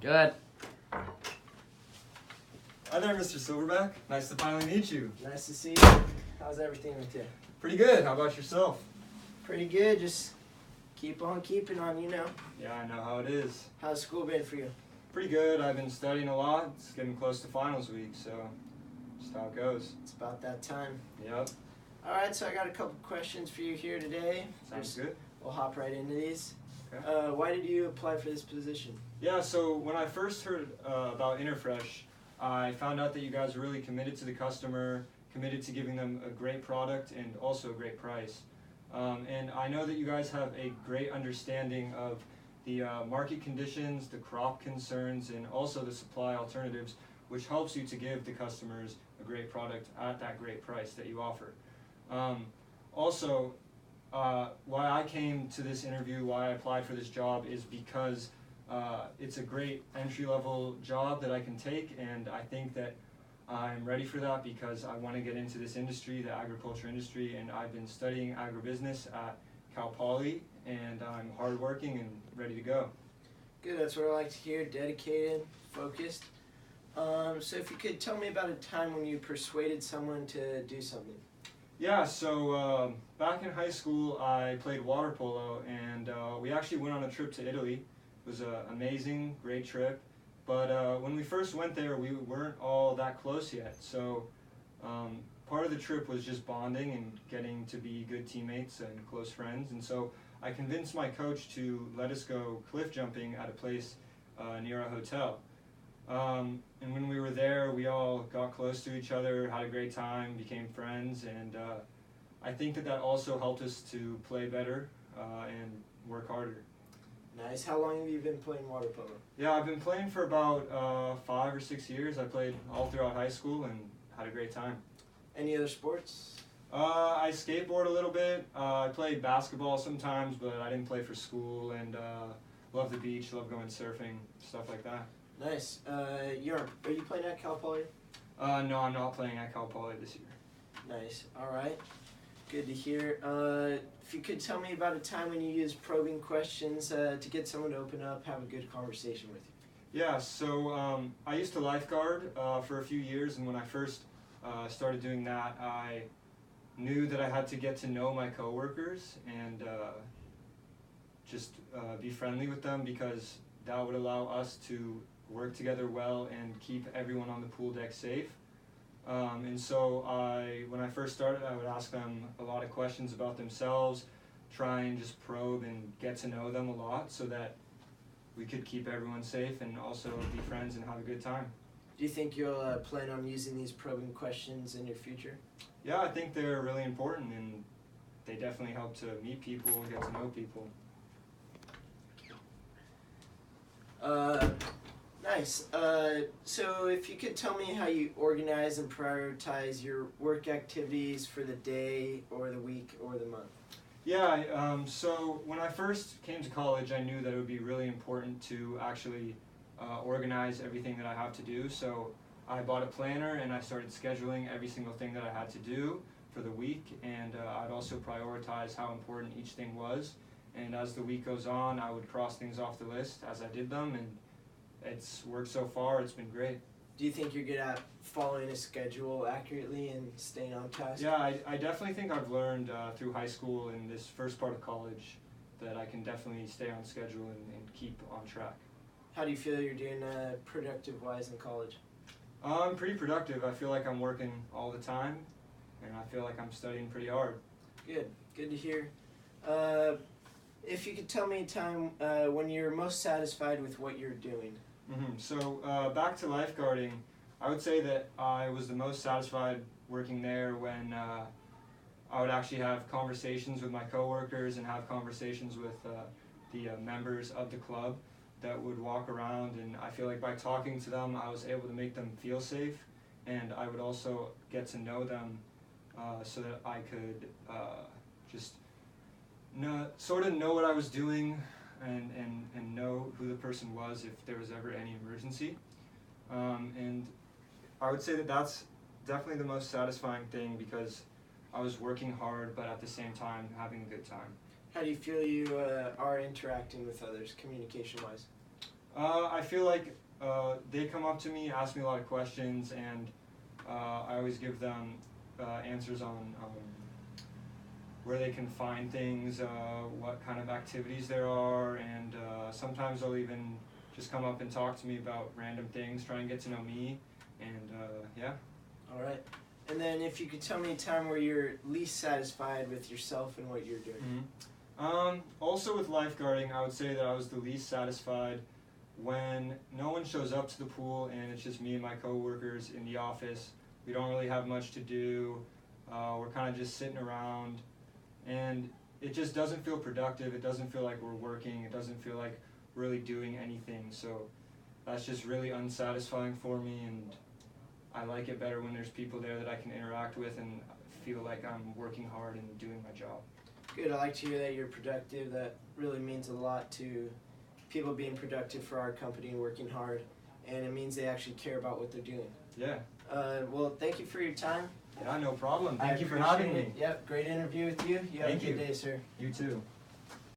Good. Hi there, Mr. Silverback. Nice to finally meet you. Nice to see you. How's everything with you? Pretty good. How about yourself? Pretty good. Just keep on keeping on, you know. Yeah, I know how it is. How's school been for you? Pretty good. I've been studying a lot. It's getting close to finals week, so just how it goes. It's about that time. Yep. All right, so I got a couple questions for you here today. Sounds good. We'll hop right into these. Okay. Why did you apply for this position? Yeah, so when I first heard about Interfresh, I found out that you guys are really committed to the customer, committed to giving them a great product and also a great price. And I know that you guys have a great understanding of the market conditions, the crop concerns, and also the supply alternatives, which helps you to give the customers a great product at that great price that you offer. Also, why I came to this interview, why I applied for this job, is because it's a great entry-level job that I can take, and I think that I'm ready for that because I want to get into this industry, the agriculture industry, and I've been studying agribusiness at Cal Poly, and I'm hardworking and ready to go. Good, that's what I like to hear. Dedicated, focused. So if you could tell me about a time when you persuaded someone to do something. Yeah, so back in high school I played water polo, and we actually went on a trip to Italy. It was an amazing, great trip, but when we first went there we weren't all that close yet, so part of the trip was just bonding and getting to be good teammates and close friends, and so I convinced my coach to let us go cliff jumping at a place near a hotel. And when we were there, we all got close to each other, had a great time, became friends, and I think that that also helped us to play better and work harder. Nice. How long have you been playing water polo? Yeah, I've been playing for about 5 or 6 years. I played all throughout high school and had a great time. Any other sports? I skateboard a little bit. I played basketball sometimes, but I didn't play for school, and love the beach, love going surfing, stuff like that. Nice. Are you playing at Cal Poly? No, I'm not playing at Cal Poly this year. Nice. All right. Good to hear. If you could tell me about a time when you used probing questions to get someone to open up, have a good conversation with you. Yeah, so I used to lifeguard for a few years, and when I first started doing that, I knew that I had to get to know my coworkers and just be friendly with them, because that would allow us to work together well and keep everyone on the pool deck safe. And so when I first started, I would ask them a lot of questions about themselves, try and just probe and get to know them a lot so that we could keep everyone safe and also be friends and have a good time. Do you think you'll plan on using these probing questions in your future? Yeah, I think they're really important, and they definitely help to meet people and get to know people. Nice. So if you could tell me how you organize and prioritize your work activities for the day or the week or the month. Yeah, so when I first came to college, I knew that it would be really important to actually organize everything that I have to do. So I bought a planner and I started scheduling every single thing that I had to do for the week, and I'd also prioritize how important each thing was. And as the week goes on, I would cross things off the list as I did them, and it's worked so far. It's been great. Do you think you're good at following a schedule accurately and staying on task? Yeah, I definitely think I've learned through high school and this first part of college that I can definitely stay on schedule and keep on track. How do you feel you're doing productive-wise in college? I'm pretty productive. I feel like I'm working all the time, and I feel like I'm studying pretty hard. Good. Good to hear. If you could tell me a time when you're most satisfied with what you're doing. So back to lifeguarding, I would say that I was the most satisfied working there when I would actually have conversations with my coworkers and have conversations with the members of the club that would walk around, and I feel like by talking to them I was able to make them feel safe, and I would also get to know them so that I could just sort of know what I was doing and know who the person was if there was ever any emergency. And I would say that that's definitely the most satisfying thing, because I was working hard but at the same time having a good time. How do you feel you are interacting with others, communication-wise? I feel like they come up to me, ask me a lot of questions, and I always give them answers on where they can find things, what kind of activities there are, and sometimes they'll even just come up and talk to me about random things, try and get to know me, and yeah. All right. And then if you could tell me a time where you're least satisfied with yourself and what you're doing. Also with lifeguarding, I would say that I was the least satisfied when no one shows up to the pool and it's just me and my coworkers in the office. We don't really have much to do. We're kind of just sitting around, and it just doesn't feel productive. It doesn't feel like we're working. It doesn't feel like really doing anything. So that's just really unsatisfying for me, and I like it better when there's people there that I can interact with and feel like I'm working hard and doing my job. Good. I like to hear that you're productive. That really means a lot to people being productive for our company and working hard, and it means they actually care about what they're doing. Yeah. Well, thank you for your time. Yeah, no problem. Thank you for appreciate having me. it. Yep, great interview with you. You have Thank a good you. day, sir. You too.